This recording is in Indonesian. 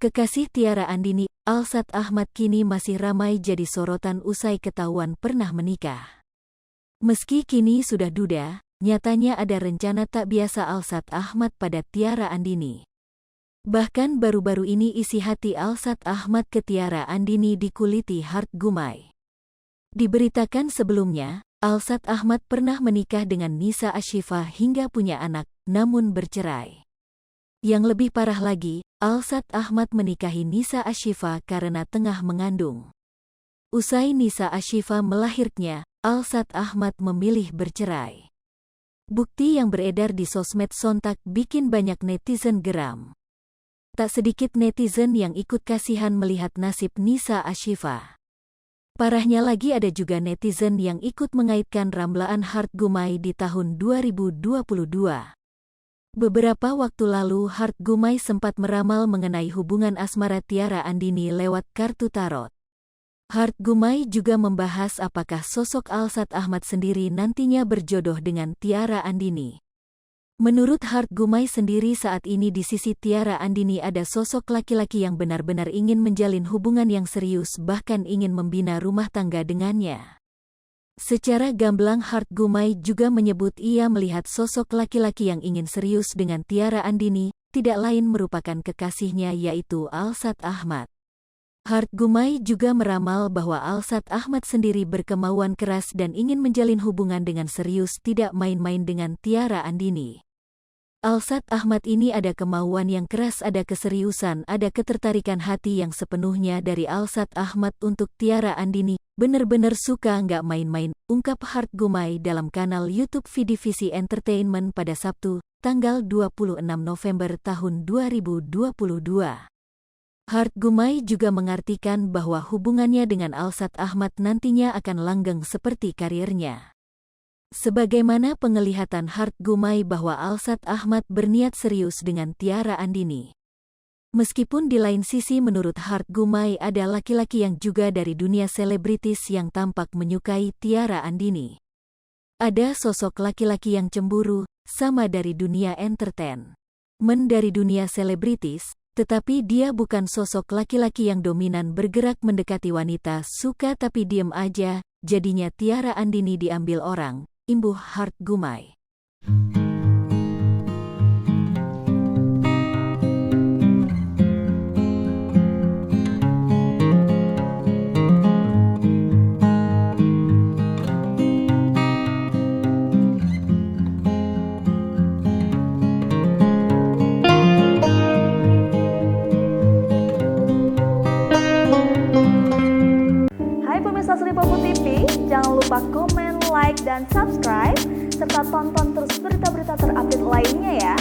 Kekasih Tiara Andini, Alsat Ahmad kini masih ramai jadi sorotan usai ketahuan pernah menikah. Meski kini sudah duda, nyatanya ada rencana tak biasa Alsat Ahmad pada Tiara Andini. Bahkan baru-baru ini isi hati Alsat Ahmad ke Tiara Andini dikuliti Hart Gumai. Diberitakan sebelumnya, Alsat Ahmad pernah menikah dengan Nisa Ashifa hingga punya anak, namun bercerai. Yang lebih parah lagi, Alsat Ahmad menikahi Nisa Ashifa karena tengah mengandung. Usai Nisa Ashifa melahirnya, Alsat Ahmad memilih bercerai. Bukti yang beredar di sosmed sontak bikin banyak netizen geram. Tak sedikit netizen yang ikut kasihan melihat nasib Nisa Ashifa. Parahnya lagi ada juga netizen yang ikut mengaitkan ramblaan Hart Gumai di tahun 2022. Beberapa waktu lalu Hart Gumai sempat meramal mengenai hubungan asmara Tiara Andini lewat kartu tarot. Hart Gumai juga membahas apakah sosok Alsat Ahmad sendiri nantinya berjodoh dengan Tiara Andini. Menurut Hart Gumai sendiri saat ini di sisi Tiara Andini ada sosok laki-laki yang benar-benar ingin menjalin hubungan yang serius bahkan ingin membina rumah tangga dengannya. Secara gamblang Hart Gumai juga menyebut ia melihat sosok laki-laki yang ingin serius dengan Tiara Andini, tidak lain merupakan kekasihnya yaitu Alsat Ahmad. Hart Gumai juga meramal bahwa Alsat Ahmad sendiri berkemauan keras dan ingin menjalin hubungan dengan serius tidak main-main dengan Tiara Andini. Alsat Ahmad ini ada kemauan yang keras, ada keseriusan, ada ketertarikan hati yang sepenuhnya dari Alsat Ahmad untuk Tiara Andini. Bener-bener suka nggak main-main, ungkap Hart Gumai dalam kanal YouTube VDVC Entertainment pada Sabtu, tanggal 26 November tahun 2022. Hart Gumai juga mengartikan bahwa hubungannya dengan Alsat Ahmad nantinya akan langgeng seperti karirnya. Sebagaimana penglihatan Hart Gumai bahwa Alsat Ahmad berniat serius dengan Tiara Andini. Meskipun di lain sisi menurut Hart Gumai ada laki-laki yang juga dari dunia selebritis yang tampak menyukai Tiara Andini. Ada sosok laki-laki yang cemburu, sama dari dunia entertain. Dari dunia selebritis, tetapi dia bukan sosok laki-laki yang dominan bergerak mendekati wanita suka tapi diem aja, jadinya Tiara Andini diambil orang, imbuh Hart Gumai. Hai pemirsa Sri Popo TV, jangan lupa komen, like, dan subscribe, serta tonton terus berita-berita terupdate lainnya ya.